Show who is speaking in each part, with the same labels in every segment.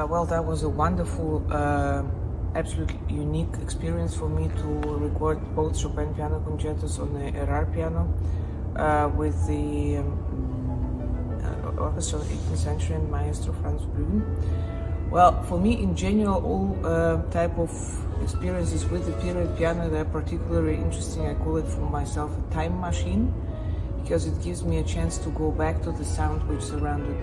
Speaker 1: Well, that was a wonderful, absolutely unique experience for me to record both Chopin piano concertos on the RR piano with the orchestra of the 18th century and maestro Franz Blüm. Well, for me in general, all type of experiences with the period piano, they're particularly interesting. I call it for myself a time machine, because it gives me a chance to go back to the sound which surrounded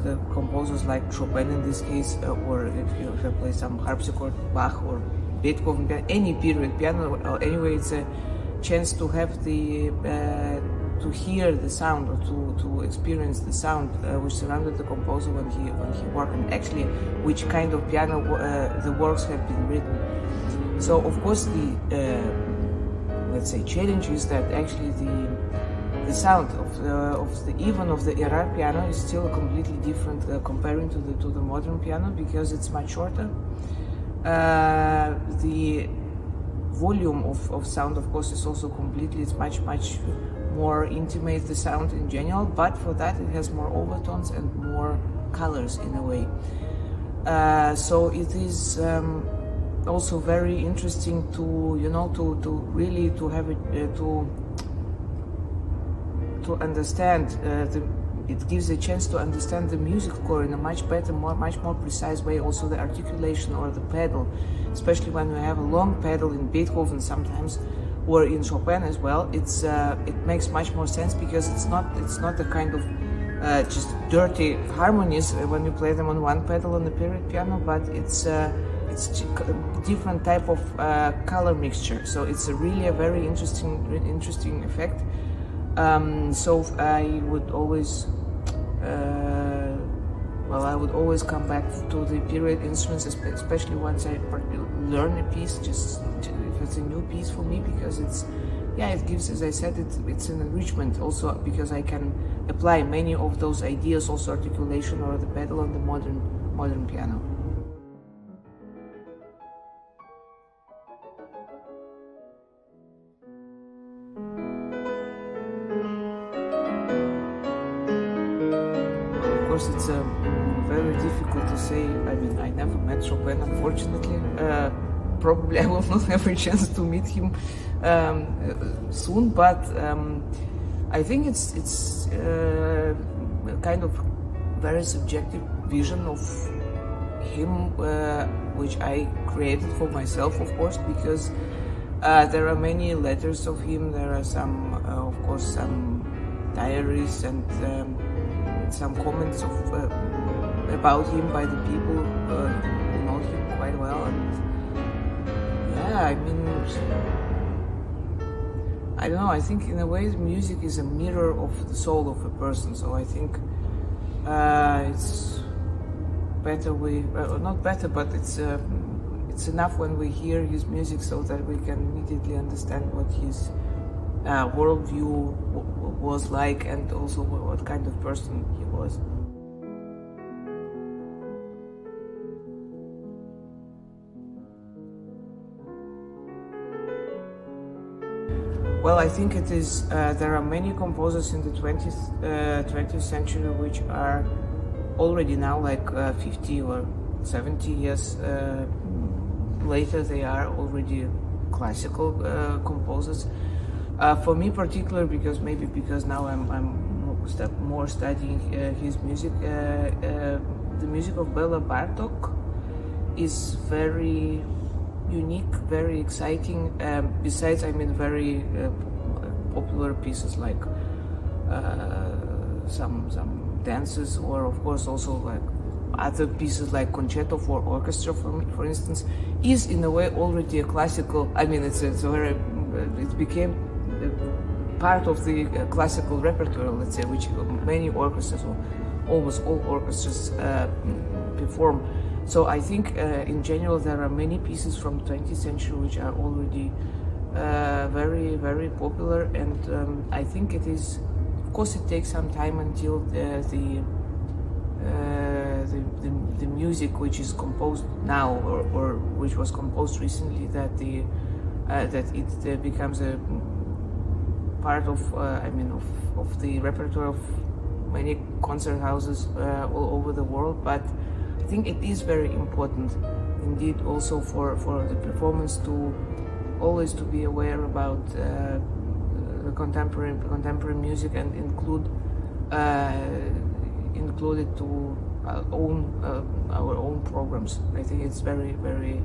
Speaker 1: the composers like Chopin in this case, or if I play some harpsichord, Bach or Beethoven, any period piano, or anyway, it's a chance to have the to hear the sound, or to experience the sound which surrounded the composer when he worked, and actually which kind of piano the works have been written. So of course the let's say challenge is that actually the sound of the RR piano is still completely different comparing to the modern piano, because it's much shorter. The volume of sound, of course, is also completely, it's much more intimate, the sound in general, but for that it has more overtones and more colors in a way. So it is also very interesting to, you know, to really to have it to understand it gives a chance to understand the music score in a much better, much more precise way. Also the articulation or the pedal, especially when we have a long pedal in Beethoven sometimes, or in Chopin as well, it makes much more sense, because it's not a kind of just dirty harmonies when you play them on one pedal on the period piano, but it's different type of color mixture. So it's really a very interesting effect. So I would always, I would always come back to the period instruments, especially once I learn a piece, just if it's a new piece for me, because it gives, as I said, it's an enrichment also, because I can apply many of those ideas, also articulation or the pedal on the modern piano. It's very difficult to say. I mean, I never met Chopin, unfortunately. Probably I will not have a chance to meet him soon, but I think it's kind of very subjective vision of him, which I created for myself, of course, because there are many letters of him. There are some, of course, some diaries and some comments about him by the people who know him quite well, and yeah, I mean, I don't know, I think in a way the music is a mirror of the soul of a person, so I think it's better not better, but it's enough when we hear his music so that we can immediately understand what his worldview was like, and also what kind of person he was. Well, I think it is, there are many composers in the 20th century which are already now, like 50 or 70 years later, they are already classical composers. For me particularly, because now I'm more studying his music, the music of Bela Bartok is very unique, very exciting. Besides, I mean, very popular pieces like some dances, or of course also like other pieces like concerto for orchestra, for instance, is in a way already a classical. I mean, it's very, it became part of the classical repertoire, let's say, which many orchestras, or almost all orchestras, perform. So I think in general there are many pieces from 20th century which are already very popular, and I think it is, of course, it takes some time until the music which is composed now, or which was composed recently, that it becomes a part of, I mean, of the repertoire of many concert houses all over the world. But think it is very important, indeed, also for the performance to always to be aware about the contemporary music and include it to our own programs. I think it's very important.